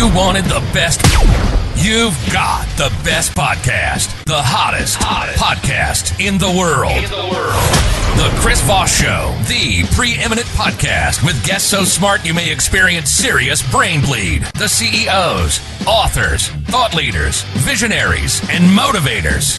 You wanted the best. You've got the best podcast. The hottest podcast in the world. The Chris Voss Show, the preeminent podcast with guests so smart you may experience serious brain bleed. The CEOs, authors, thought leaders, visionaries, and motivators.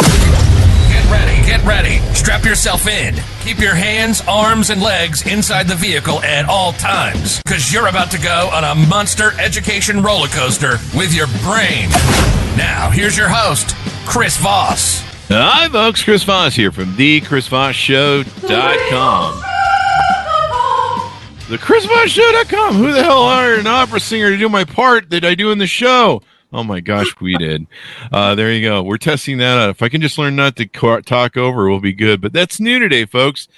Get ready. Strap yourself in. Keep your hands, arms, and legs inside the vehicle at all times, because you're about to go on a monster education roller coaster with your brain. Now, here's your host, Chris Voss. Hi, folks. Chris Voss here from thechrisvossshow.com. thechrisvossshow.com. Who the hell hired an opera singer to do my part that I do in the show? Oh my gosh, we did. There you go. We're testing that out. If I can just learn not to talk over, we'll be good. But that's new today, folks.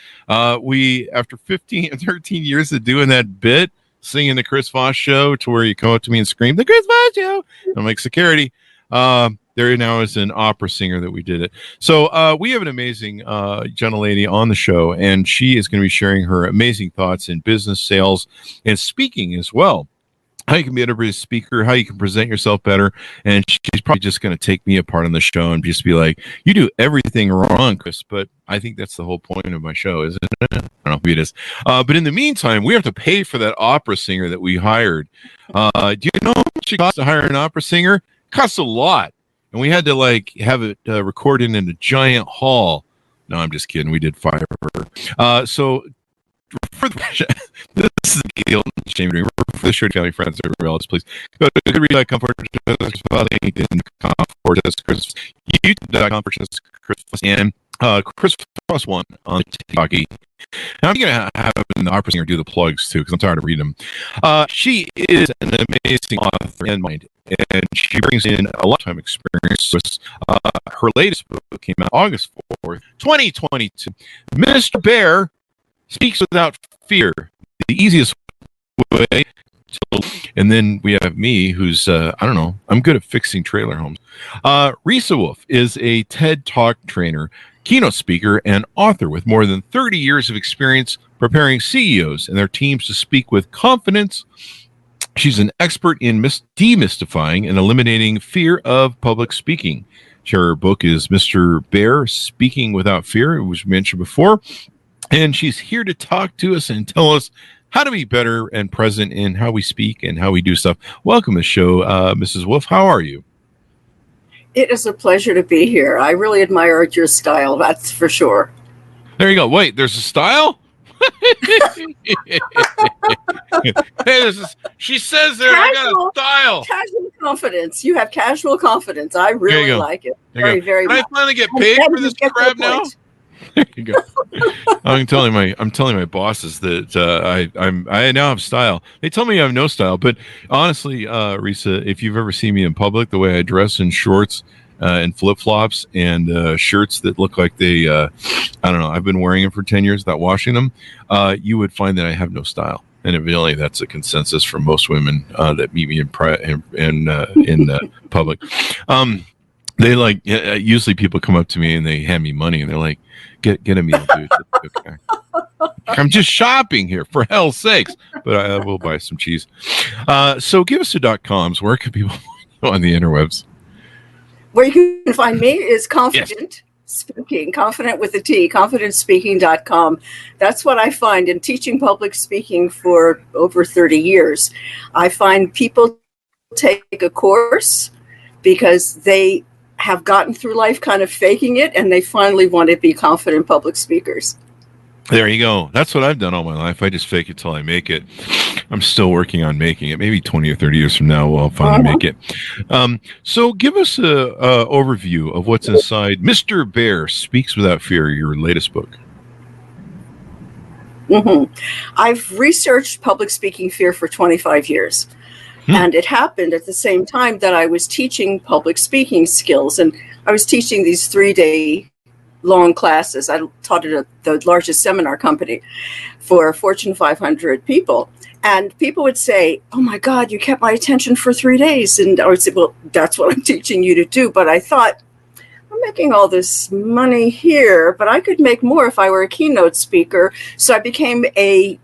We, after 13 years of doing that bit, singing the Chris Voss Show, to where you come up to me and scream, the Chris Voss Show. I'm like, security. There now is an opera singer that we did it. So we have an amazing gentle lady on the show, and she is going to be sharing her amazing thoughts in business, sales, and speaking as well. How you can be a better speaker, how you can present yourself better. And she's probably just going to take me apart on the show and just be like, you do everything wrong, Chris. But I think that's the whole point of my show, isn't it? I don't know who it is. But in the meantime, we have to pay for that opera singer that we hired. Do you know how much it costs to hire an opera singer? It costs a lot. And we had to have it recorded in a giant hall. No, I'm just kidding. We did Fiverr. So for the, this is the deal. Shame to me. For the show, family, friends, and relatives, please go to goodread.com for YouTube.com for Chris and Chris Voss 1 on TikTok. Now I'm going to have an opera singer do the plugs too, because I'm tired of reading them. She is an amazing author and mind, and she brings in a lifetime experience. Her latest book came out August 4th, 2022. Mr. Bear Speaks Without Fear, the easiest way. And then we have me, who's, I don't know, I'm good at fixing trailer homes. Risa Woolf is a TED Talk trainer, keynote speaker, and author with more than 30 years of experience preparing CEOs and their teams to speak with confidence. She's an expert in demystifying and eliminating fear of public speaking. Her book is Mr. Bear Speaking Without Fear, it was mentioned before. And she's here to talk to us and tell us how to be better and present in how we speak and how we do stuff. Welcome to the show, Mrs. Woolf. How are you? It is a pleasure to be here. I really admired your style, that's for sure. There you go. Wait, there's a style? Hey, she says there, I got a style. Casual confidence. You have casual confidence. I really like it. Very, very well. Can I finally get paid for this crap now? There you go. I'm telling my bosses that I now have style. They tell me I have no style, but honestly, Risa, if you've ever seen me in public, the way I dress in shorts and flip flops and shirts that look like they, I don't know, I've been wearing them for 10 years without washing them, you would find that I have no style. And evidently, that's a consensus from most women that meet me in public. They usually people come up to me and they hand me money and they're like, get a meal, dude. Okay. I'm just shopping here, for hell's sakes. But I will buy some cheese. So give us the .coms. Where can people go on the interwebs? Where you can find me is Confident Speaking, Confident with a T, confidentspeaking.com. That's what I find in teaching public speaking for over 30 years. I find people take a course because they have gotten through life kind of faking it, and they finally want to be confident public speakers. There you go. That's what I've done all my life. I just fake it till I make it. I'm still working on making it. Maybe 20 or 30 years from now, I'll finally make it. So give us a overview of what's inside Mr. Bear Speaks Without Fear, your latest book. Mm-hmm. I've researched public speaking fear for 25 years. And it happened at the same time that I was teaching public speaking skills. And I was teaching these 3-day long classes. I taught at the largest seminar company for Fortune 500 people. And people would say, oh, my God, you kept my attention for 3 days. And I would say, well, that's what I'm teaching you to do. But I thought, I'm making all this money here, but I could make more if I were a keynote speaker. So I became a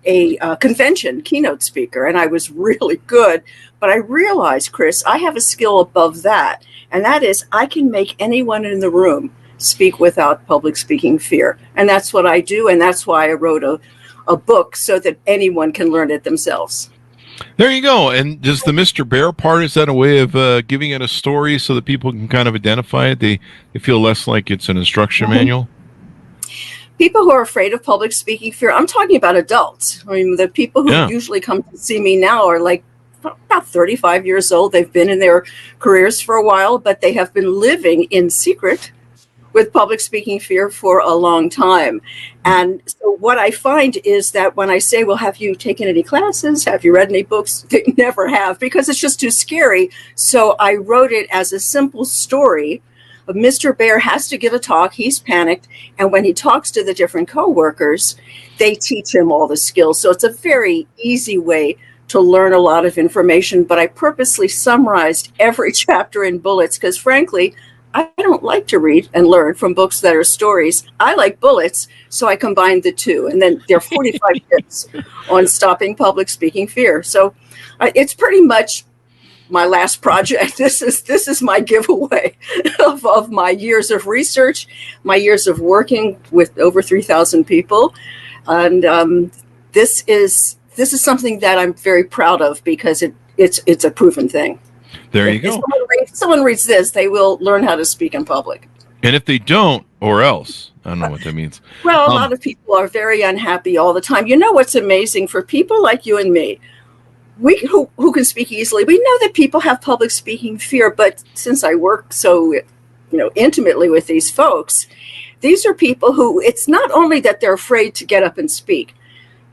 convention keynote speaker, and I was really good. But I realized, Chris, I have a skill above that, and that is I can make anyone in the room speak without public speaking fear. And that's what I do, and that's why I wrote a book so that anyone can learn it themselves. There you go. And does the Mr. Bear part, is that a way of giving it a story so that people can kind of identify it? They feel less like it's an instruction manual? People who are afraid of public speaking fear, I'm talking about adults. I mean, the people who usually come to see me now are like about 35 years old. They've been in their careers for a while, but they have been living in secret with public speaking fear for a long time. And so what I find is that when I say, well, have you taken any classes? Have you read any books? They never have, because it's just too scary. So I wrote it as a simple story of Mr. Bear has to give a talk. He's panicked. And when he talks to the different coworkers, they teach him all the skills. So it's a very easy way to learn a lot of information. But I purposely summarized every chapter in bullets because, frankly, I don't like to read and learn from books that are stories. I like bullets, so I combined the two. And then there are 45 tips on stopping public speaking fear. So it's pretty much my last project. This is my giveaway of my years of research, my years of working with over 3,000 people. And this is something that I'm very proud of because it's a proven thing. There you go. If someone reads this, they will learn how to speak in public. And if they don't, or else, I don't know what that means. Well, a lot of people are very unhappy all the time. You know what's amazing? For people like you and me, who can speak easily, we know that people have public speaking fear. But since I work so intimately with these folks, these are people who, it's not only that they're afraid to get up and speak.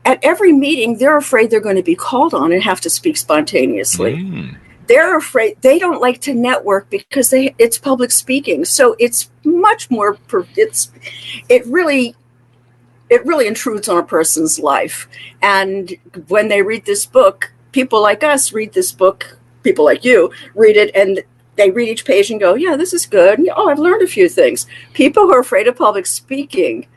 At every meeting, they're afraid they're going to be called on and have to speak spontaneously. They're afraid. They don't like to network because it's public speaking. So it's much more. It really intrudes on a person's life. And when they read this book, people like us read this book. People like you read it, and they read each page and go, "Yeah, this is good. Oh, I've learned a few things." People who are afraid of public speaking,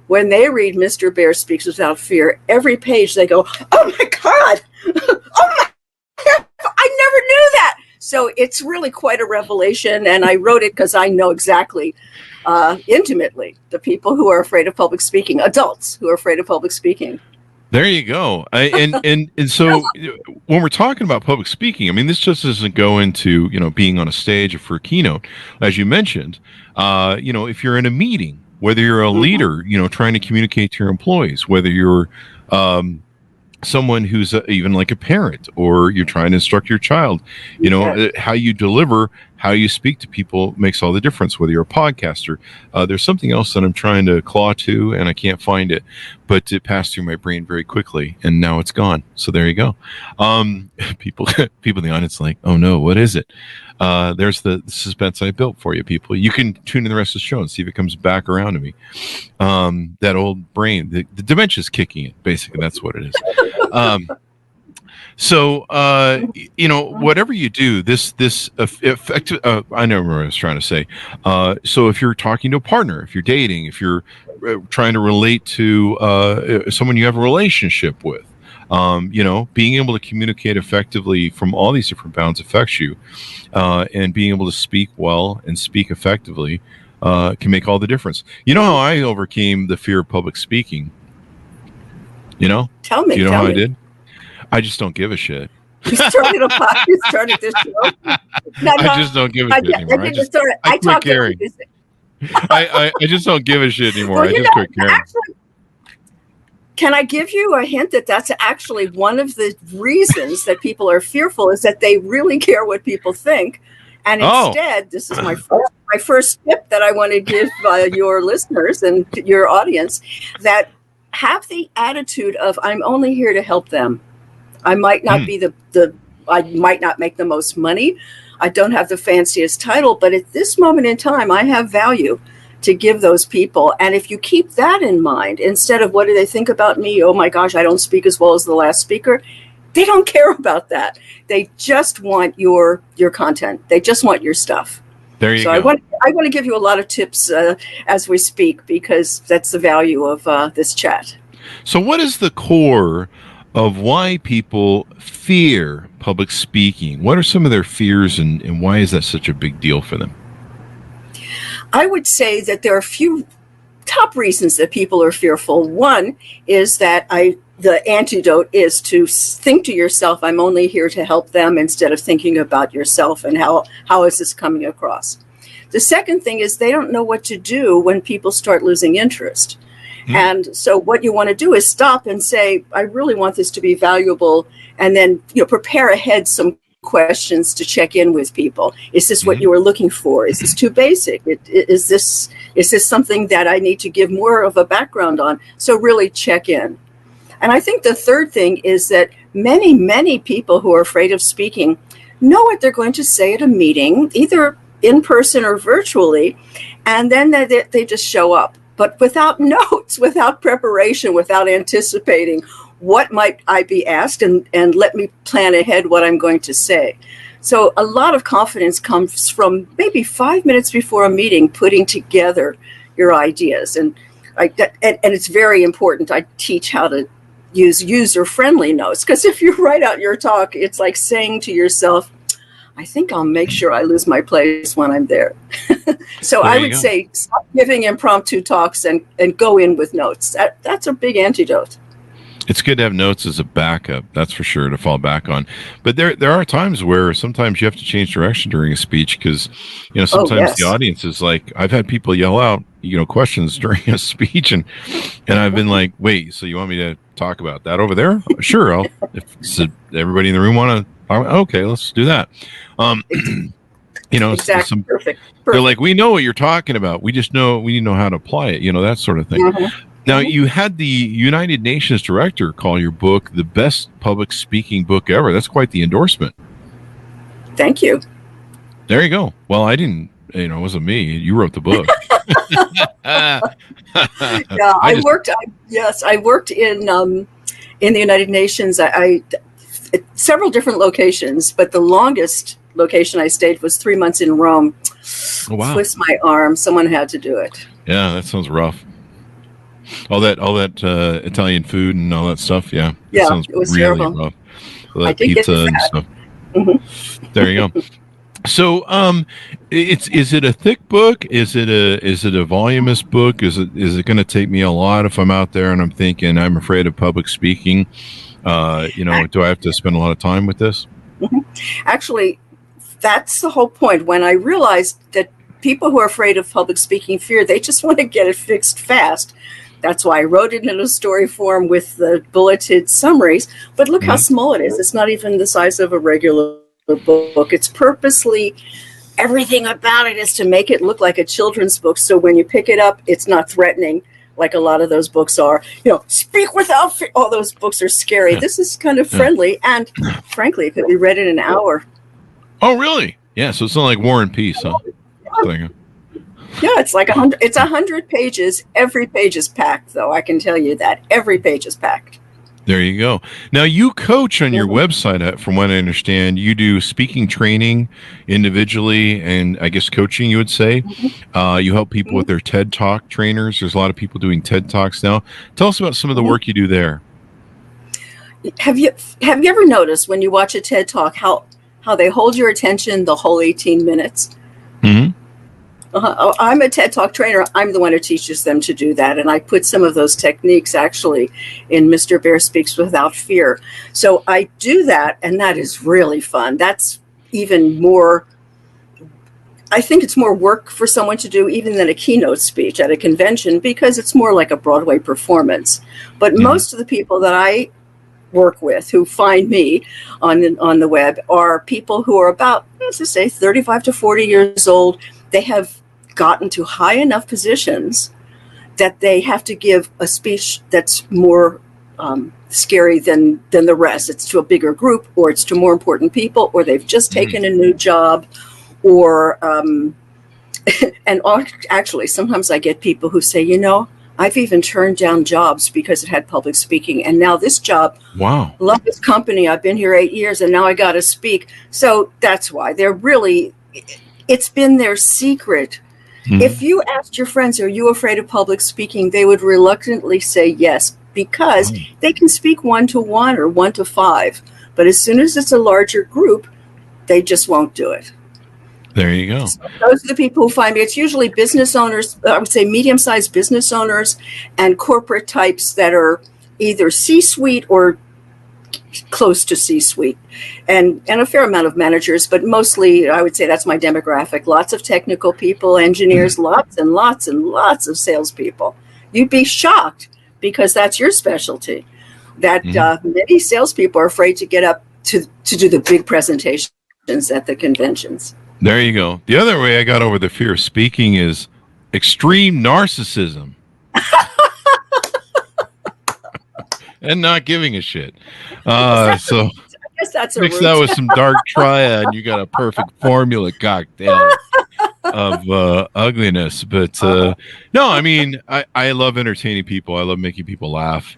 when they read Mr. Bear Speaks Without Fear, every page they go, "Oh my God! Oh my! I never knew that." So it's really quite a revelation, and I wrote it because I know exactly, intimately, the people who are afraid of public speaking, adults who are afraid of public speaking. There you go. And so when we're talking about public speaking, I mean, this just doesn't go into being on a stage or for a keynote, as you mentioned. If you're in a meeting, whether you're a leader, trying to communicate to your employees, whether you're someone who's even like a parent, or you're trying to instruct your child, how you deliver, how you speak to people makes all the difference, whether you're a podcaster. There's something else that I'm trying to claw to, and I can't find it, but it passed through my brain very quickly, and now it's gone. So there you go. People in the audience like, oh no, what is it? There's the suspense I built for you, people. You can tune in the rest of the show and see if it comes back around to me. That old brain, the dementia's kicking in, basically. That's what it is. Whatever you do, this effective, I know what I was trying to say. So if you're talking to a partner, if you're dating, if you're trying to relate to someone you have a relationship with, being able to communicate effectively from all these different bounds affects you, and being able to speak well and speak effectively can make all the difference. You know how I overcame the fear of public speaking? Tell me. Do you know how I did? I just don't give a shit. You started this show. I just don't give a shit anymore. I quit caring. I just don't give a shit anymore. Well, I just quit caring. Actually, can I give you a hint that's actually one of the reasons that people are fearful, is that they really care what people think. And instead, this is my first tip that I want to give your listeners and your audience, that have the attitude of, I'm only here to help them. I might not be I might not make the most money. I don't have the fanciest title, but at this moment in time, I have value to give those people. And if you keep that in mind, instead of what do they think about me? Oh my gosh, I don't speak as well as the last speaker. They don't care about that. They just want your content. They just want your stuff. There you So go. I want to give you a lot of tips as we speak, because that's the value of this chat. So, what is the core of why people fear public speaking? What are some of their fears, and why is that such a big deal for them? I would say that there are a few top reasons that people are fearful. One is that the antidote is to think to yourself, I'm only here to help them, instead of thinking about yourself and how is this coming across. The second thing is they don't know what to do when people start losing interest. And so what you want to do is stop and say, I really want this to be valuable, and then prepare ahead some questions to check in with people. Is this what you were looking for? Is this too basic? Is this something that I need to give more of a background on? So really check in. And I think the third thing is that many people who are afraid of speaking know what they're going to say at a meeting, either in person or virtually, and then they just show up. But without notes, without preparation, without anticipating what might I be asked, and let me plan ahead what I'm going to say. So a lot of confidence comes from maybe 5 minutes before a meeting, putting together your ideas. And it's very important. I teach how to use user-friendly notes, because if you write out your talk, it's like saying to yourself, I think I'll make sure I lose my place when I'm there. So I would say stop giving impromptu talks and go in with notes. That's a big antidote. It's good to have notes as a backup, that's for sure, to fall back on. But there are times where sometimes you have to change direction during a speech, because sometimes the audience is like, I've had people yell out questions during a speech, and I've been like, wait, so you want me to talk about that over there? Sure, if everybody in the room want to. Okay, let's do that. Exactly. Perfect. They're like, we know what you're talking about. We need to know how to apply it. That sort of thing. Now, you had the United Nations director call your book the best public speaking book ever. That's quite the endorsement. Thank you. There you go. Well, I didn't. It wasn't me. You wrote the book. I worked in the United Nations. I several different locations, but the longest location I stayed was 3 months in Rome. Oh, wow. Twist my arm. Someone had to do it. Yeah, that sounds rough. All that Italian food and all that stuff. Yeah, yeah, sounds it was really terrible. rough. All that pizza and stuff. There you go. So, is it a thick book? Is it a voluminous book? Is it going to take me a lot if I'm out there and I'm thinking I'm afraid of public speaking? Do I have to spend a lot of time with this? Actually, that's the whole point. When I realized that people who are afraid of public speaking fear, they just want to get it fixed fast. That's why I wrote it in a story form with the bulleted summaries. But look how small it is. It's not even the size of a regular book. It's purposely, everything about it is to make it look like a children's book. So when you pick it up, it's not threatening like a lot of those books are. Speak without fear. All those books are scary. Yeah. This is kind of friendly. And frankly, it could be read in an hour. Oh, really? Yeah. So it's not like War and Peace, huh? Yeah, it's like 100. It's 100 pages. Every page is packed, though. I can tell you that every page is packed. There you go. Now, you coach on your website, from what I understand. You do speaking training individually, and I guess coaching, you would say. You help people with their TED Talk trainers. There's a lot of people doing TED Talks now. Tell us about some of the work you do there. Have you ever noticed when you watch a TED Talk how they hold your attention the whole 18 minutes? I'm a TED Talk trainer. I'm the one who teaches them to do that. And I put some of those techniques actually in Mr. Bear Speaks Without Fear. So I do that, and that is really fun. That's even more, I think it's more work for someone to do even than a keynote speech at a convention, because it's more like a Broadway performance. But most of the people that I work with who find me on the web are people who are about, let's just say, 35 to 40 years old. They have gotten to high enough positions that they have to give a speech that's more scary than the rest. It's to a bigger group, or it's to more important people, or they've just taken a new job, or and actually sometimes I get people who say, I've even turned down jobs because it had public speaking, and now this job, wow, love this company, I've been here 8 years and now I got to speak. So that's why they're really, It's been their secret. Mhm. If you asked your friends, are you afraid of public speaking? They would reluctantly say yes, because they can speak 1-to-1 or 1-to-5. But as soon as it's a larger group, they just won't do it. There you go. So those are the people who find me. It's usually business owners, I would say medium-sized business owners and corporate types that are either C-suite or close to C-suite, and a fair amount of managers, but mostly I would say that's my demographic. Lots of technical people, engineers, lots and lots and lots of salespeople. You'd be shocked, because that's your specialty, that many salespeople are afraid to get up to do the big presentations at the conventions. There you go. The other way I got over the fear of speaking is extreme narcissism. And not giving a shit. So I guess that's a mix root. that with some dark triad, you got a perfect formula cocktail of ugliness. But no, I mean, I love entertaining people. I love making people laugh.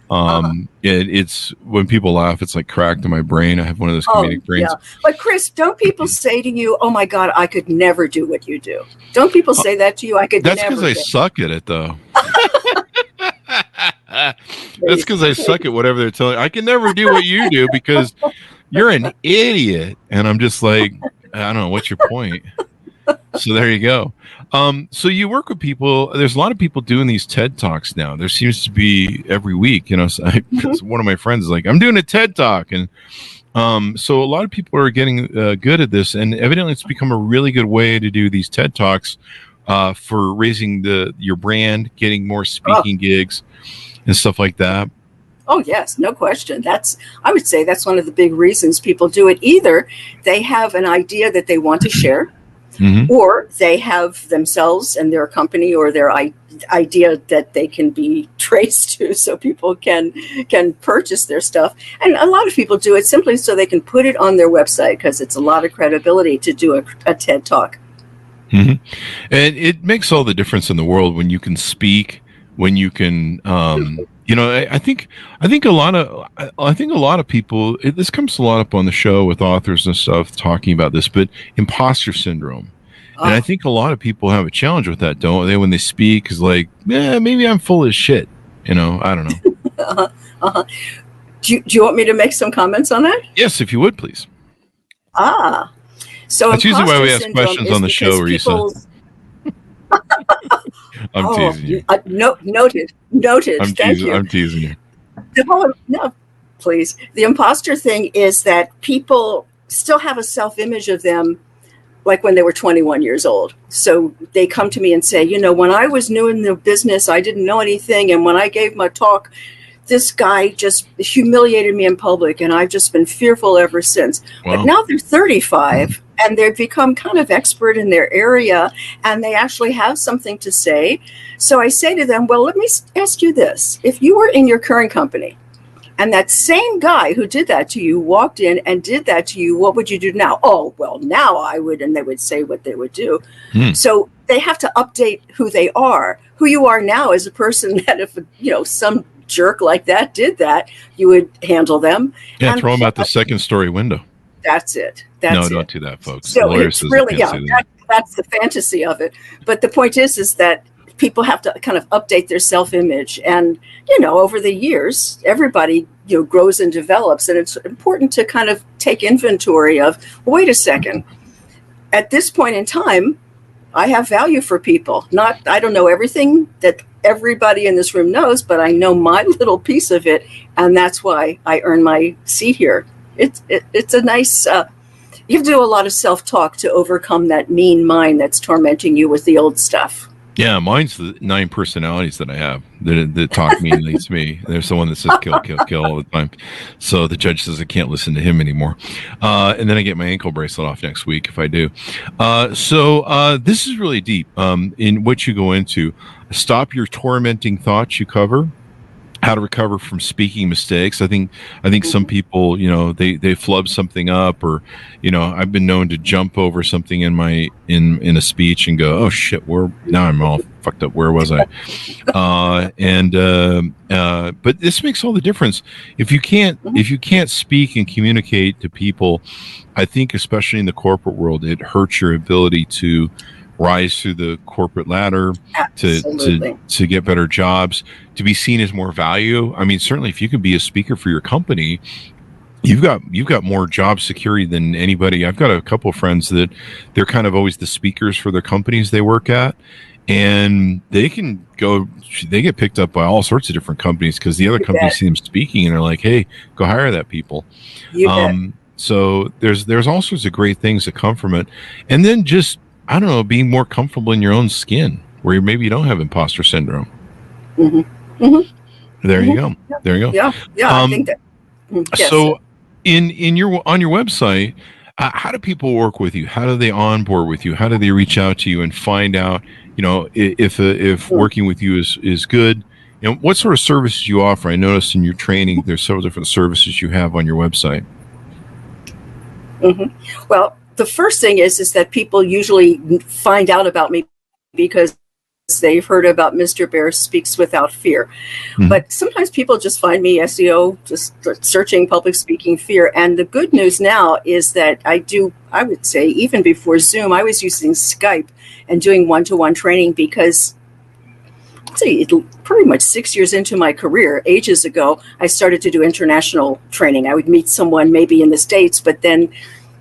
It's when people laugh, it's like crack to my brain. I have one of those comedic brains. Yeah. But Chris, don't people say to you, "Oh my God, I could never do what you do"? Don't people say that to you? I could. That's never. because I suck at it, though. That's because I suck at whatever they're telling. I can never do what you do because you're an idiot. And I'm just like, I don't know. What's your point? So there you go. So you work with people. There's a lot of people doing these TED Talks now. There seems to be every week, you know, one of my friends is like, I'm doing a TED Talk. And so a lot of people are getting good at this. And evidently it's become a really good way to do these TED Talks for raising your brand, getting more speaking gigs and stuff like that. Oh, yes, no question. I would say that's one of the big reasons people do it. Either they have an idea that they want to share, or they have themselves and their company or their idea that they can be traced to, so people can purchase their stuff. And a lot of people do it simply so they can put it on their website, because it's a lot of credibility to do a TED Talk. And it makes all the difference in the world when you can speak, when you can, you know, I think a lot of people, this comes a lot up on the show with authors and stuff talking about this, but imposter syndrome. And I think a lot of people have a challenge with that, don't they? When they speak, is like, yeah, maybe I'm full of shit. You know, I don't know. Do you want me to make some comments on that? Yes, if you would, please. So that's usually why we ask questions on the show, Risa. I'm teasing you. Noted. Thank you. I'm teasing you. No, please. The imposter thing is that people still have a self-image of them like when they were 21 years old. So they come to me and say, you know, when I was new in the business, I didn't know anything. And when I gave my talk, this guy just humiliated me in public, and I've just been fearful ever since. Wow. But now they're 35 and they've become kind of expert in their area, and they actually have something to say. So I say to them, well, let me ask you this. If you were in your current company and that same guy who did that to you walked in and did that to you, what would you do now? Oh, well, now I would, and they would say what they would do. So they have to update who they are. Who you are now is a person that if, you know, some jerk like that did that, you would handle them. Yeah, and throw them out the second story window. That's it. Don't do that, folks. So it's really, that's the fantasy of it. But the point is that people have to kind of update their self-image. And, you know, over the years, everybody, you know, grows and develops. And it's important to kind of take inventory of, wait a second, at this point in time, I have value for people. I don't know everything that everybody in this room knows, but I know my little piece of it. And that's why I earn my seat here. It's a nice, you have to do a lot of self-talk to overcome that mean mind that's tormenting you with the old stuff. Yeah, mine's the 9 personalities that I have that talk meanly to me. There's someone that says kill, kill, kill all the time. So the judge says I can't listen to him anymore. And then I get my ankle bracelet off next week if I do. So this is really deep in what you go into. Stop your tormenting thoughts, you cover. How to recover from speaking mistakes. I think some people, you know, they flub something up, or, you know, I've been known to jump over something in a speech and go, oh shit, now I'm all fucked up. Where was I? But this makes all the difference. If you can't speak and communicate to people, I think especially in the corporate world, it hurts your ability to rise through the corporate ladder, to get better jobs, to be seen as more value. I mean, certainly if you can be a speaker for your company, you've got more job security than anybody. I've got a couple of friends that they're kind of always the speakers for their companies they work at, and they get picked up by all sorts of different companies because the other companies see them speaking and they're like, hey, go hire that people. So there's all sorts of great things that come from it. And then just, I don't know, being more comfortable in your own skin where maybe you don't have imposter syndrome. There you go. There you go. Yeah. I think that. Yes. So on your website, how do people work with you? How do they onboard with you? How do they reach out to you and find out, if working with you is good? What sort of services you offer? I noticed in your training, there's several different services you have on your website. Well, the first thing is that people usually find out about me because they've heard about Mr. Bear Speaks Without Fear. But sometimes people just find me SEO, just searching public speaking fear. And the good news now is that I would say even before Zoom, I was using Skype and doing one-to-one training because I'd say pretty much 6 years into my career, ages ago, I started to do international training. I would meet someone maybe in the States, but then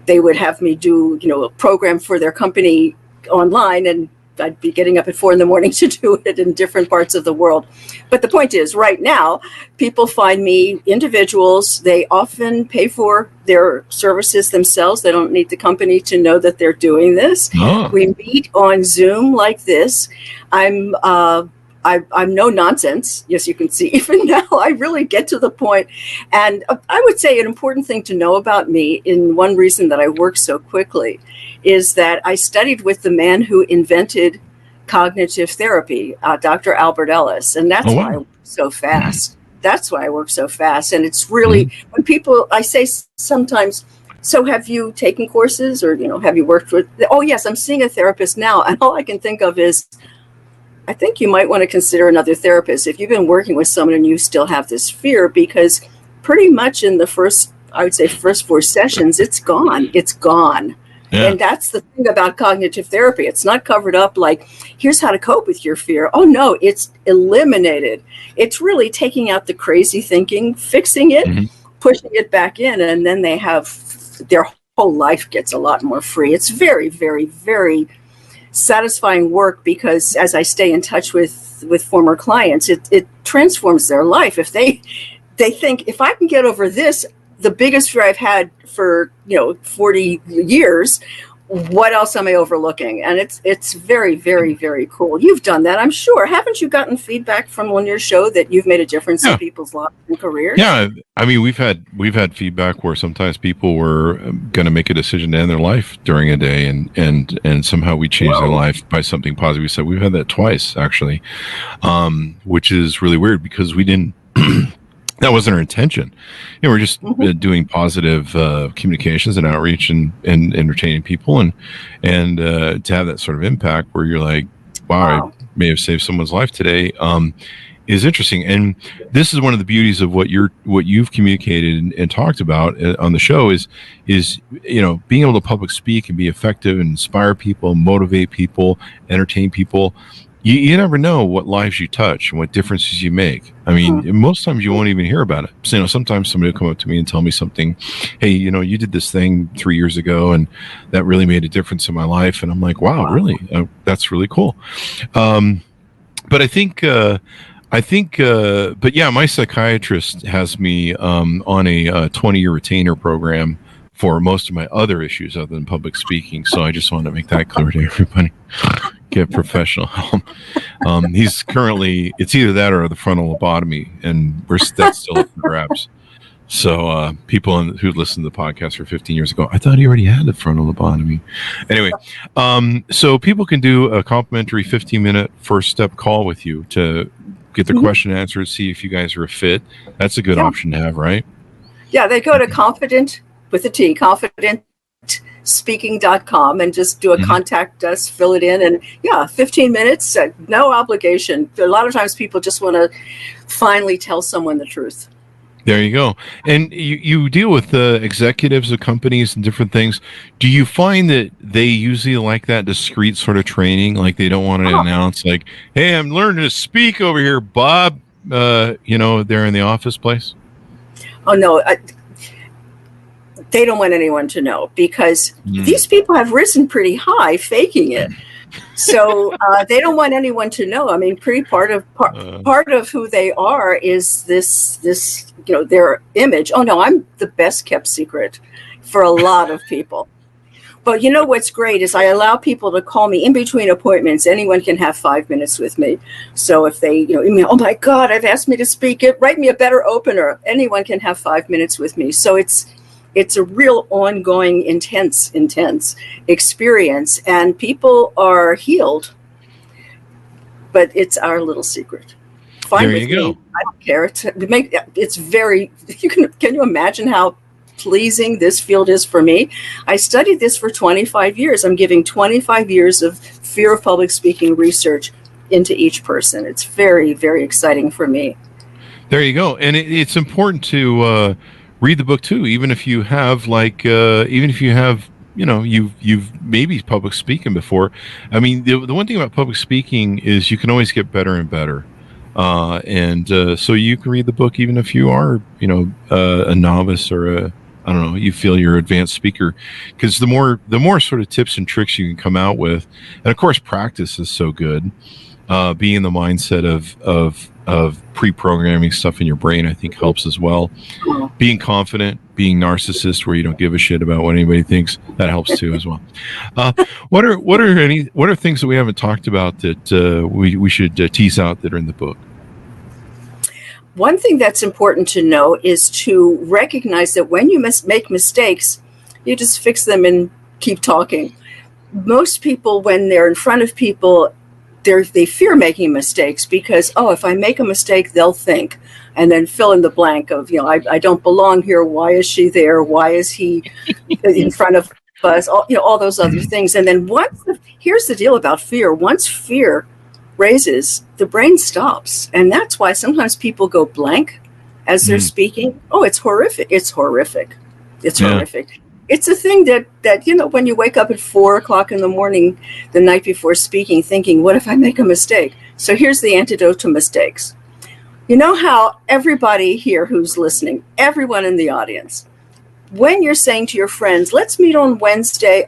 they would have me do, a program for their company online, and I'd be getting up at 4 a.m. to do it in different parts of the world. But the point is, right now, people find me, individuals, they often pay for their services themselves. They don't need the company to know that they're doing this. We meet on Zoom like this. I'm no nonsense. Yes, you can see even now I really get to the point. And I would say an important thing to know about me, in one reason that I work so quickly, is that I studied with the man who invented cognitive therapy, Dr. Albert Ellis. And that's why I work so fast. That's why I work so fast. And it's really, when people, I say sometimes, so have you taken courses or, have you worked with, oh yes, I'm seeing a therapist now. And all I can think of is, I think you might want to consider another therapist if you've been working with someone and you still have this fear, because pretty much in the first 4 sessions, it's gone. It's gone. Yeah. And that's the thing about cognitive therapy. It's not covered up like, here's how to cope with your fear. Oh, no, it's eliminated. It's really taking out the crazy thinking, fixing it, pushing it back in, and then they have their whole life gets a lot more free. It's very, very, very satisfying work because as I stay in touch with former clients, it transforms their life. If they think, if I can get over this, the biggest fear I've had for 40 years, what else am I overlooking? And it's very, very, very cool. You've done that, I'm sure. Haven't you gotten feedback from on your show that you've made a difference in people's lives and careers? Yeah, I mean, we've had feedback where sometimes people were going to make a decision to end their life during a day, and somehow we changed their life by something positive. We said we've had that twice actually, which is really weird because we didn't. That wasn't our intention. We're just doing positive communications and outreach and entertaining people, and to have that sort of impact where you're like, wow, I may have saved someone's life today, is interesting. And this is one of the beauties of what you've communicated and talked about on the show is being able to public speak and be effective and inspire people, motivate people, entertain people. You never know what lives you touch and what differences you make. I mean, most times you won't even hear about it. So, sometimes somebody will come up to me and tell me something. Hey, you did this thing 3 years ago, and that really made a difference in my life. And I'm like, wow, really? That's really cool. But I think, but yeah, my psychiatrist has me on a 20-year retainer program for most of my other issues other than public speaking. So I just want to make that clear to everybody. Get professional help. He's currently, it's either that or the frontal lobotomy, and that's still up for grabs. So people who listened to the podcast for 15 years ago, I thought he already had the frontal lobotomy. Anyway, so people can do a complimentary 15-minute first step call with you to get the question answered, see if you guys are a fit. That's a good option to have, right? Yeah, they go to confident, with a T, confident speaking.com and just do a contact us, fill it in, and 15 minutes, no obligation. A lot of times people just want to finally tell someone the truth. There you go. And you deal with the executives of companies and different things. Do you find that they usually like that discreet sort of training? Like they don't want to announce like, hey, I'm learning to speak over here, Bob, they're in the office place? Oh, no. They don't want anyone to know because these people have risen pretty high faking it. So they don't want anyone to know. I mean, part of who they are is this their image. Oh no, I'm the best kept secret for a lot of people. But you know what's great is I allow people to call me in between appointments. Anyone can have 5 minutes with me. So if they, email, oh my God, I've asked me to speak it, write me a better opener. Anyone can have 5 minutes with me. So it's a real ongoing, intense experience, and people are healed. But it's our little secret. Fine there with you me. go. I don't care. It's very. Can you imagine how pleasing this field is for me? I studied this for 25 years. I'm giving 25 years of fear of public speaking research into each person. It's very, very exciting for me. There you go. And it's important to read the book too, even if you have you've maybe public speaking before. I mean, the one thing about public speaking is you can always get better and better. So you can read the book even if you are, a novice or you feel you're an advanced speaker, because the more sort of tips and tricks you can come out with, and of course practice is so good. Being in the mindset of pre-programming stuff in your brain, I think helps as well. Being confident, being narcissist where you don't give a shit about what anybody thinks, that helps too as well. What are things that we haven't talked about that we should tease out that are in the book? One thing that's important to know is to recognize that when you make mistakes, you just fix them and keep talking. Most people, when they're in front of people, they fear making mistakes because, if I make a mistake, they'll think, and then fill in the blank of, I don't belong here. Why is she there? Why is he in front of us? All those other things. And then here's the deal about fear. Once fear raises, the brain stops. And that's why sometimes people go blank as they're speaking. Oh, it's horrific. It's horrific. It's horrific. It's a thing that when you wake up at 4:00 in the morning, the night before speaking, thinking, what if I make a mistake? So here's the antidote to mistakes. You know how everybody here who's listening, everyone in the audience, when you're saying to your friends, let's meet on Wednesday,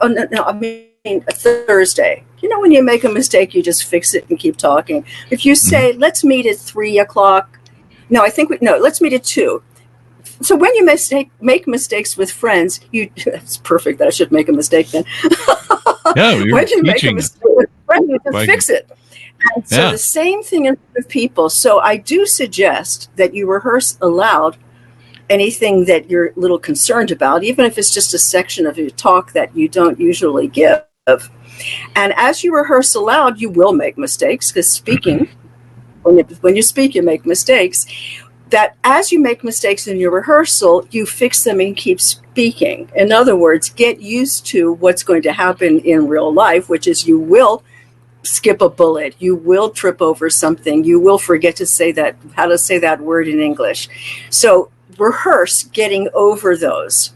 Thursday, when you make a mistake, you just fix it and keep talking. If you say, let's meet at 3:00, let's meet at 2:00. So when you make mistakes with friends, it's perfect that I should make a mistake then. When you make a mistake with friends, you just fix it. And so the same thing in front of people. So I do suggest that you rehearse aloud anything that you're a little concerned about, even if it's just a section of your talk that you don't usually give. And as you rehearse aloud, you will make mistakes, because speaking, when you speak, you make mistakes. That as you make mistakes in your rehearsal, you fix them and keep speaking. In other words, get used to what's going to happen in real life, which is you will skip a bullet, you will trip over something, you will forget to say how to say that word in English. So rehearse getting over those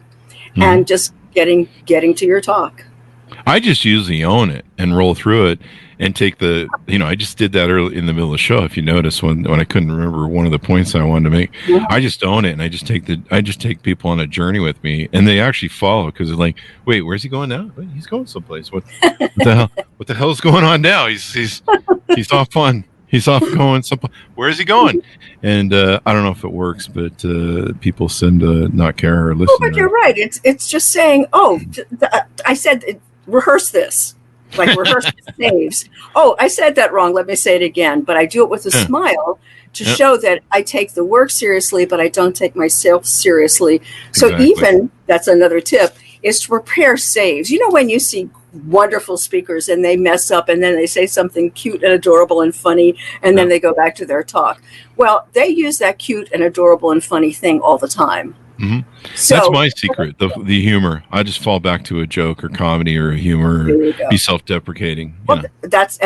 and just getting to your talk. I just usually own it and roll through it and take I just did that early in the middle of the show. If you notice, when I couldn't remember one of the points I wanted to make, I just own it and I just take people on a journey with me, and they actually follow, because they're like, wait, where's he going now? Wait, he's going someplace. What the hell? What the hell's going on now? He's off on. He's off going someplace. Where is he going? And I don't know if it works, but people seem to not care or listen. Oh, but you're right. It's just saying, I said, rehearse this. Like rehearse saves. Oh, I said that wrong. Let me say it again. But I do it with a smile to show that I take the work seriously, but I don't take myself seriously. So even, that's another tip, is to prepare saves. When you see wonderful speakers and they mess up and then they say something cute and adorable and funny, and then they go back to their talk. Well, they use that cute and adorable and funny thing all the time. So That's my secret, the humor. I just fall back to a joke or comedy or humor, there or you go. be self-deprecating. Well, that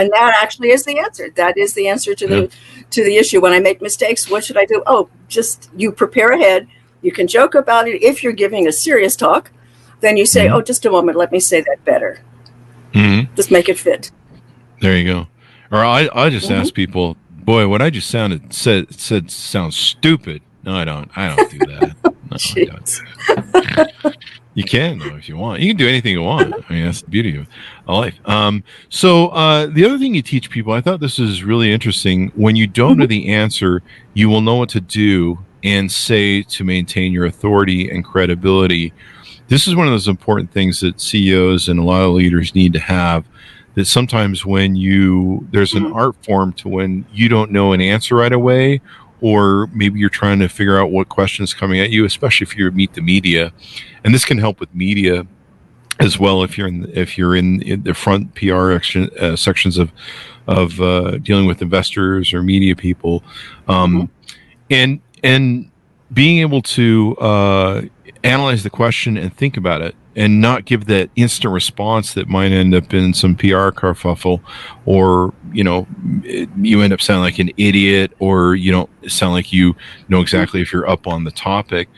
actually is the answer. That is the answer to the issue. When I make mistakes, what should I do? Oh, just you prepare ahead. You can joke about it. If you're giving a serious talk, then you say, "Oh, just a moment. Let me say that better." Just make it fit. There you go. Or I just ask people, boy, what I just said sounds stupid. No, I don't. I don't do that. No, I don't. You can, though, if you want. You can do anything you want. I mean, that's the beauty of life. So the other thing you teach people, I thought this is really interesting. When you don't know the answer, you will know what to do and say to maintain your authority and credibility. This is one of those important things that CEOs and a lot of leaders need to have. That sometimes when there's an art form to when you don't know an answer right away, or maybe you're trying to figure out what question's coming at you, especially if you meet the media. And this can help with media as well if you're in the front PR sections of dealing with investors or media people, and being able to analyze the question and think about it, and not give that instant response that might end up in some PR kerfuffle, or you end up sounding like an idiot, or you don't sound like you know exactly if you're up on the topic.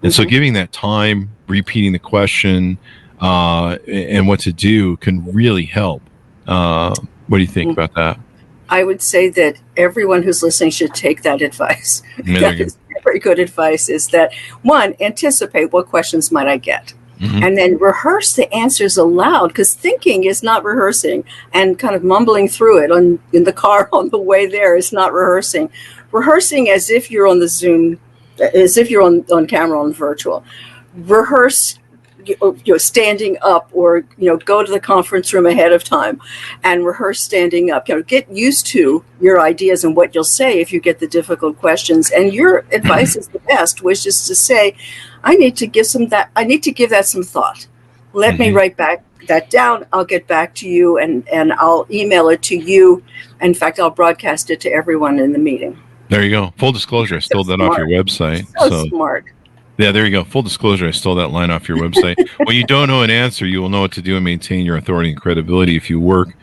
And so giving that time, repeating the question, and what to do can really help. What do you think about that? I would say that everyone who's listening should take that advice. That is very good advice, is that, one, anticipate what questions might I get. And then rehearse the answers aloud, because thinking is not rehearsing, and kind of mumbling through it in the car on the way there is not rehearsing. Rehearsing as if you're on the Zoom, as if you're on camera on virtual. Rehearse standing up, or go to the conference room ahead of time and rehearse standing up. Get used to your ideas and what you'll say if you get the difficult questions. And your advice is the best, which is to say, I need to give that some thought. Let me write that down. I'll get back to you, and I'll email it to you. In fact, I'll broadcast it to everyone in the meeting. There you go. Full disclosure, I stole that off your website. So smart. Yeah, there you go. Full disclosure, I stole that line off your website. When you don't know an answer, you will know what to do and maintain your authority and credibility if you work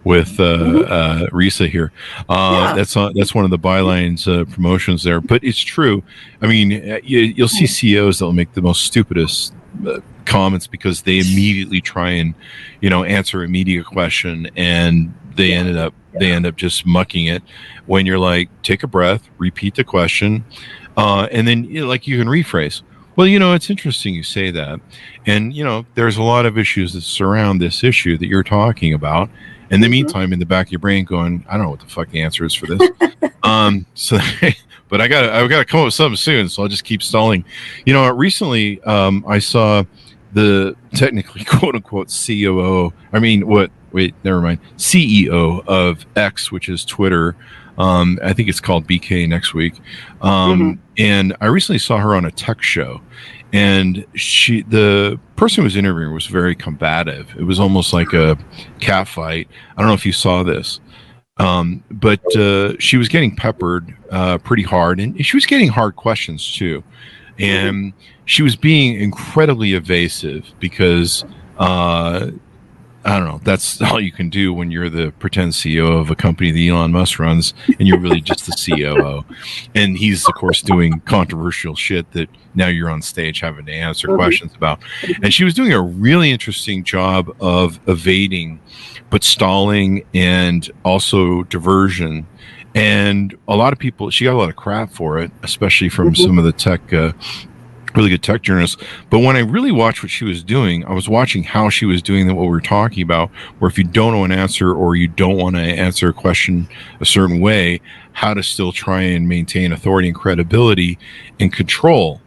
with Risa here. That's one of the bylines promotions there. But it's true. I mean, you'll see CEOs that will make the most stupidest comments because they immediately try and answer a media question, and they end up just mucking it. When you're like, take a breath, repeat the question. And then you can rephrase. Well, it's interesting you say that. And, there's a lot of issues that surround this issue that you're talking about. In the meantime, in the back of your brain going, I don't know what the fuck the answer is for this. But I gotta come up with something soon. So I'll just keep stalling. Recently, I saw the technically quote unquote CEO of X, which is Twitter. I think it's called BK next week. And I recently saw her on a tech show, and the person who was interviewing was very combative. It was almost like a cat fight. I don't know if you saw this. But she was getting peppered pretty hard, and she was getting hard questions too. And she was being incredibly evasive because I don't know. That's all you can do when you're the pretend CEO of a company that Elon Musk runs, and you're really just the COO. And he's, of course, doing controversial shit that now you're on stage having to answer questions about. And she was doing a really interesting job of evading, but stalling and also diversion. And a lot of people, she got a lot of crap for it, especially from some of the tech really good tech journalists. But when I really watched what she was doing, I was watching how she was doing what we were talking about, where if you don't know an answer or you don't want to answer a question a certain way, how to still try and maintain authority and credibility and control.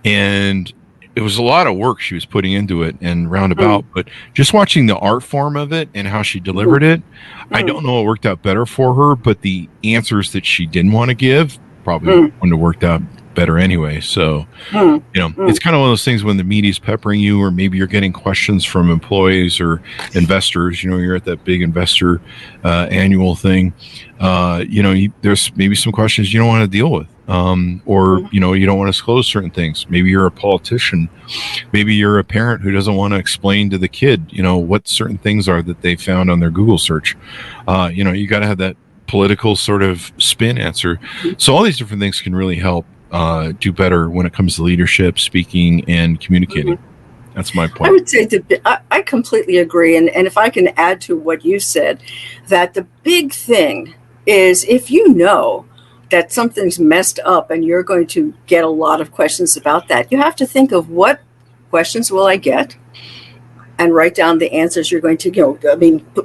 And it was a lot of work she was putting into it and roundabout, but just watching the art form of it and how she delivered it, I don't know what worked out better for her, but the answers that she didn't want to give probably wouldn't have worked out better anyway. So, it's kind of one of those things when the media's peppering you, or maybe you're getting questions from employees or investors, you're at that big investor annual thing. There's maybe some questions you don't want to deal with. or you don't want to disclose certain things. Maybe you're a politician. Maybe you're a parent who doesn't want to explain to the kid, what certain things are that they found on their Google search. You got to have that political sort of spin answer. So all these different things can really help do better when it comes to leadership, speaking, and communicating. That's my point. I would say I completely agree. And if I can add to what you said, that the big thing is if you know that something's messed up and you're going to get a lot of questions about that, you have to think of what questions will I get and write down the answers you're going to,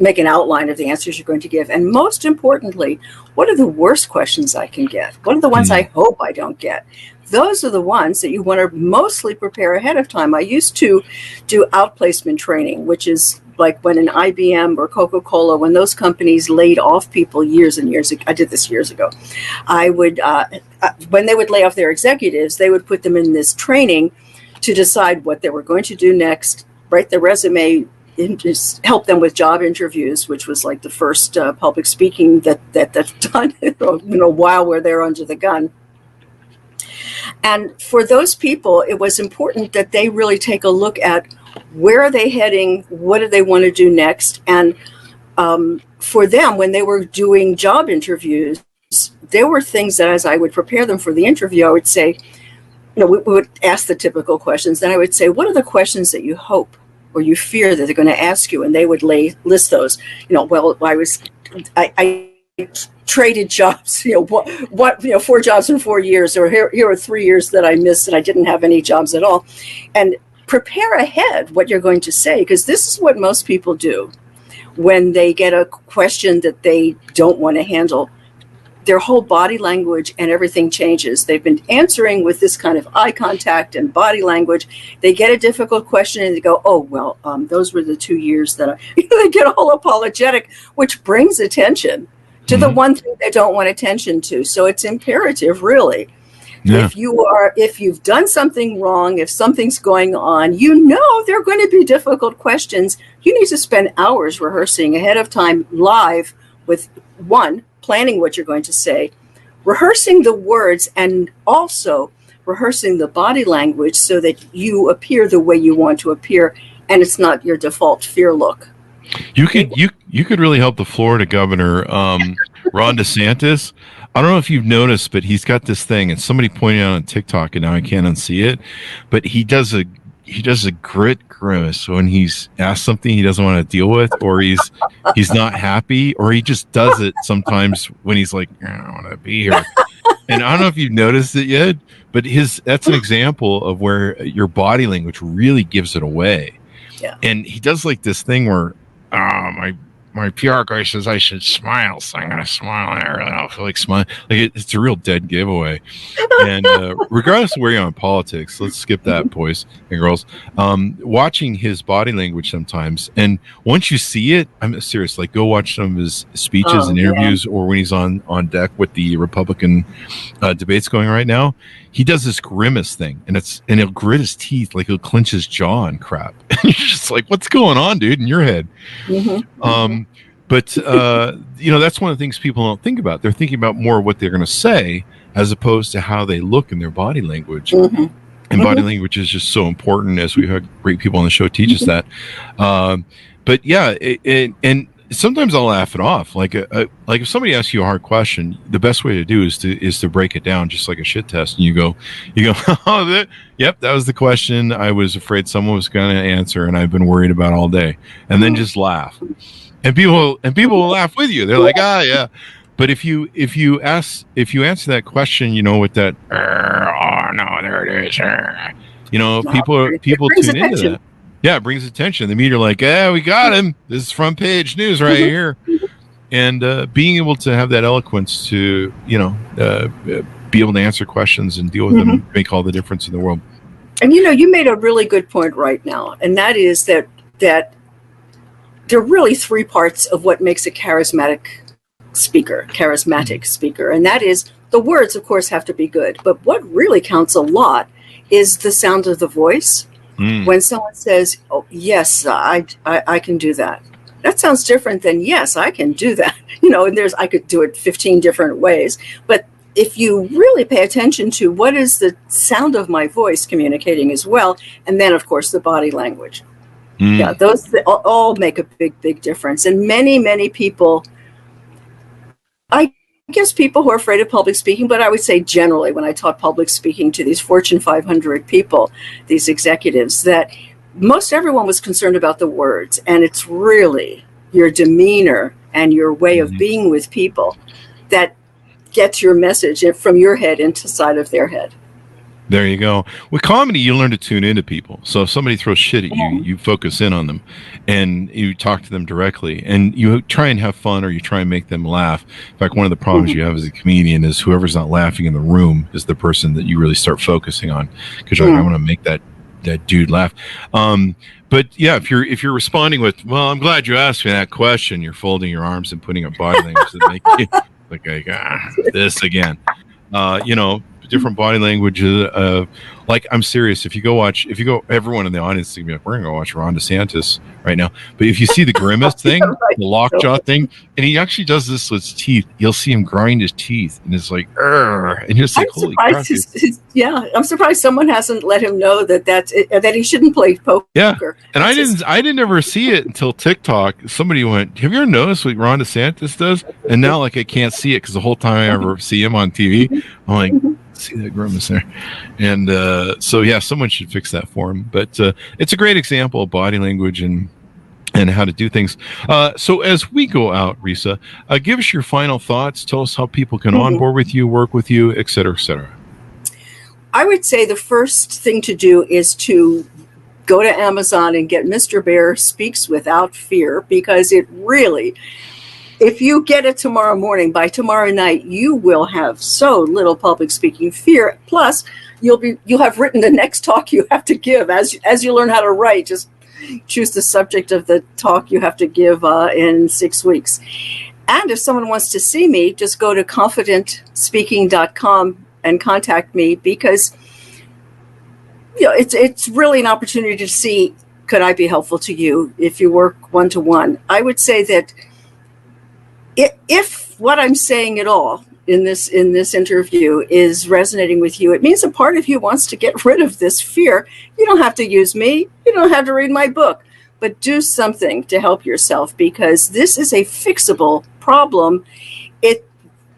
make an outline of the answers you're going to give. And most importantly, what are the worst questions I can get? What are the ones I hope I don't get? Those are the ones that you want to mostly prepare ahead of time. I used to do outplacement training, which is like when an IBM or Coca-Cola, when those companies laid off people years and years ago. I did this years ago. I would, when they would lay off their executives, they would put them in this training to decide what they were going to do next, write their resume, and just help them with job interviews, which was like the first public speaking that's done while we're there under the gun. And for those people, it was important that they really take a look at where are they heading, what do they want to do next. And for them, when they were doing job interviews, there were things that as I would prepare them for the interview, I would say, we would ask the typical questions. Then I would say, what are the questions that you hope or you fear that they're going to ask you? And they would list those. I traded jobs, 4 jobs in 4 years, or here are 3 years that I missed and I didn't have any jobs at all. And prepare ahead what you're going to say, because this is what most people do when they get a question that they don't want to handle. Their whole body language and everything changes. They've been answering with this kind of eye contact and body language. They get a difficult question and they go, those were the 2 years that they get all apologetic, which brings attention to the one thing they don't want attention to. So it's imperative, really. Yeah. If you've done something wrong, if something's going on, there are going to be difficult questions. You need to spend hours rehearsing ahead of time, live, with planning what you're going to say, rehearsing the words, and also rehearsing the body language so that you appear the way you want to appear, and it's not your default fear look. You could really help the Florida governor, Ron DeSantis. I don't know if you've noticed, but he's got this thing, and somebody pointed out on TikTok, and now I can't unsee it. But he does a grit grimace when he's asked something he doesn't want to deal with, or he's not happy, or he just does it sometimes when he's like, I don't want to be here. And I don't know if you've noticed it yet, but that's an example of where your body language really gives it away. Yeah. And he does like this thing where my PR guy says I should smile, so I'm gonna smile, and I really don't feel like smiling. Like it's a real dead giveaway. And regardless of where you're on politics, let's skip that, boys and girls. Watching his body language sometimes, and once you see it, I'm serious. Like go watch some of his speeches and interviews, or when he's on deck with the Republican debates going right now. He does this grimace thing, and he'll grit his teeth, like he'll clench his jaw and crap. And you're just like, what's going on, dude, in your head? But that's one of the things people don't think about. They're thinking about more what they're going to say as opposed to how they look in their body language. And body language is just so important, as we have great people on the show teach us that. But yeah, and sometimes I'll laugh it off. Like if somebody asks you a hard question, the best way to do is to break it down, just like a shit test. And you go, yep, that was the question I was afraid someone was going to answer, and I've been worried about all day. And then just laugh, and people will laugh with you. They're like, yeah. But if you answer that question, with that, no, there it is. People tune into that. Yeah, it brings attention. The media are like, we got him. This is front page news right here. And being able to have that eloquence to, be able to answer questions and deal with them make all the difference in the world. And, you made a really good point right now. And that is that there are really 3 parts of what makes a charismatic speaker. And that is the words, of course, have to be good. But what really counts a lot is the sound of the voice. When someone says, "Oh, yes, I can do that," that sounds different than "yes, I can do that." And I could do it 15 different ways. But if you really pay attention to what is the sound of my voice communicating as well, and then, of course, the body language. Yeah, those all make a big difference. And many people, I guess people who are afraid of public speaking, but I would say generally when I taught public speaking to these Fortune 500 people, these executives, that most everyone was concerned about the words. And it's really your demeanor and your way of being with people that gets your message from your head into side of their head. There you go. With comedy, you learn to tune into people. So if somebody throws shit at you, you focus in on them and you talk to them directly and you try and have fun or you try and make them laugh. In fact, one of the problems you have as a comedian is whoever's not laughing in the room is the person that you really start focusing on, because you're like, I want to make that dude laugh. But yeah, if you're responding with, well, I'm glad you asked me that question, you're folding your arms and putting up body language that make you like this again. Different body language. Like, I'm serious. If you go, everyone in the audience is gonna be like, we're gonna go watch Ron DeSantis right now. But if you see the grimace thing, right, the lockjaw thing, and he actually does this with his teeth, you'll see him grind his teeth, and it's like, and you're just like, holy crap. I'm surprised someone hasn't let him know that he shouldn't play poker. Yeah, and I didn't ever see it until TikTok. Somebody went, have you ever noticed what Ron DeSantis does? And now, like, I can't see it because the whole time I ever see him on TV, I'm like, see that grimace there. And so yeah, someone should fix that for him. But it's a great example of body language and how to do things. So as we go out, Risa, give us your final thoughts. Tell us how people can onboard with you, work with you, et cetera, et cetera. I would say the first thing to do is to go to Amazon and get Mr. Bear Speaks Without Fear, because it really, if you get it tomorrow morning, by tomorrow night, you will have so little public speaking fear. Plus, you'll have written the next talk you have to give. As you learn how to write, just choose the subject of the talk you have to give in 6 weeks. And if someone wants to see me, just go to confidentspeaking.com and contact me, because it's really an opportunity to see, could I be helpful to you if you work one-to-one. I would say that if what I'm saying at all in this interview is resonating with you, it means a part of you wants to get rid of this fear. You don't have to use me. You don't have to read my book, but do something to help yourself, because this is a fixable problem. It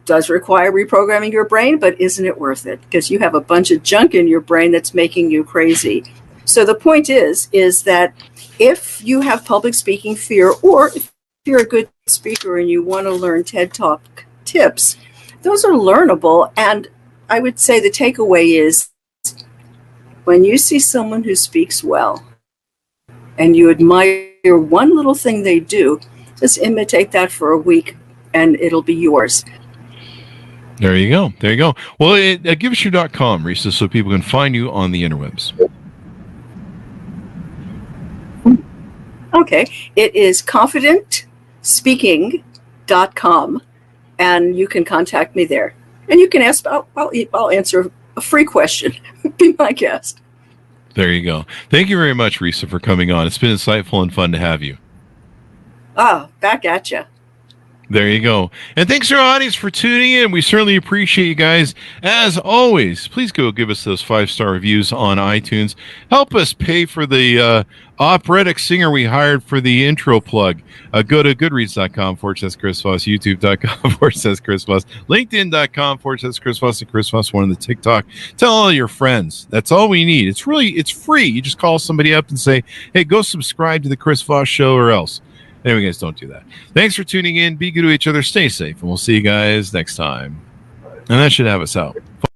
does require reprogramming your brain, but isn't it worth it? Because you have a bunch of junk in your brain that's making you crazy. So the point is that if you have public speaking fear, or if you're a good speaker and you want to learn TED Talk tips, those are learnable. And I would say the takeaway is, when you see someone who speaks well and you admire one little thing they do, just imitate that for a week and it'll be yours. There you go. Well, give us your .com, Risa, so people can find you on the interwebs. Okay. It is confidentspeaking.com, and you can contact me there. And you can ask, I'll answer a free question. Be my guest. There you go. Thank you very much, Risa, for coming on. It's been insightful and fun to have you. Back at you. There you go. And thanks to our audience for tuning in. We certainly appreciate you guys. As always, please go give us those 5-star reviews on iTunes. Help us pay for the operatic singer we hired for the intro plug. Go to goodreads.com/Chris Voss, youtube.com/Chris Voss, linkedin.com/Chris Voss, and Chris Voss, one on the TikTok. Tell all your friends. That's all we need. It's free. You just call somebody up and say, hey, go subscribe to the Chris Voss Show, or else. Anyway, guys, don't do that. Thanks for tuning in. Be good to each other. Stay safe. And we'll see you guys next time. And that should have us out.